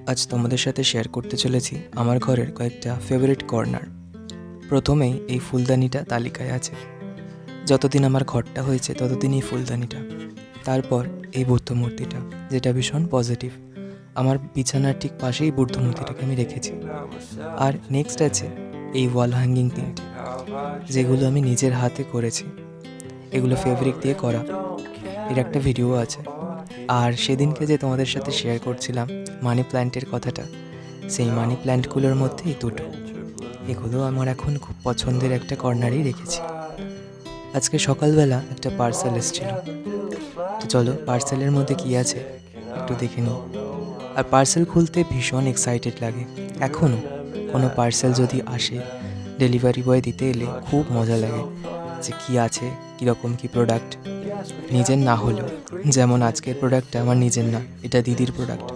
আজ তোমাদের সাথে শেয়ার করতে চলেছি আমার ঘরের কয়েকটা ফেভারিট কর্নার। প্রথমেই এই ফুলদানিটা তালিকায় আছে। যতদিন আমার ঘরটা হয়েছে ততদিন এই ফুলদানিটা, তারপর এই বুদ্ধ মূর্তিটা, যেটা ভীষণ পজিটিভ। আমার বিছানার ঠিক পাশেই বুদ্ধ মূর্তিটাকে আমি রেখেছি। আর নেক্সট আছে এই ওয়াল হ্যাঙ্গিং তিনটে, যেগুলো আমি নিজের হাতে করেছি। এগুলো ফেব্রিক দিয়ে করা। এর একটা ভিডিও আছে। আর সেদিনকে যে তোমাদের সাথে শেয়ার করছিলাম মানি প্ল্যান্টের কথাটা, সেই মানি প্ল্যান্টগুলোর মধ্যেই দুটো। এগুলো আমার এখন খুব পছন্দের একটা কর্নারেই রেখেছি। আজকে সকালবেলা একটা পার্সেল এসেছিল, তো চলো পার্সেলের মধ্যে কী আছে একটু দেখে নিই। আর পার্সেল খুলতে ভীষণ এক্সাইটেড লাগে এখনও। কোনো পার্সেল যদি আসে, ডেলিভারি বয় দিতে এলে খুব মজা লাগে যে কী আছে, কীরকম কী প্রোডাক্ট। নিজের না হলেও, যেমন আজকের প্রোডাক্টটা আমার নিজের না, এটা দিদির প্রোডাক্ট।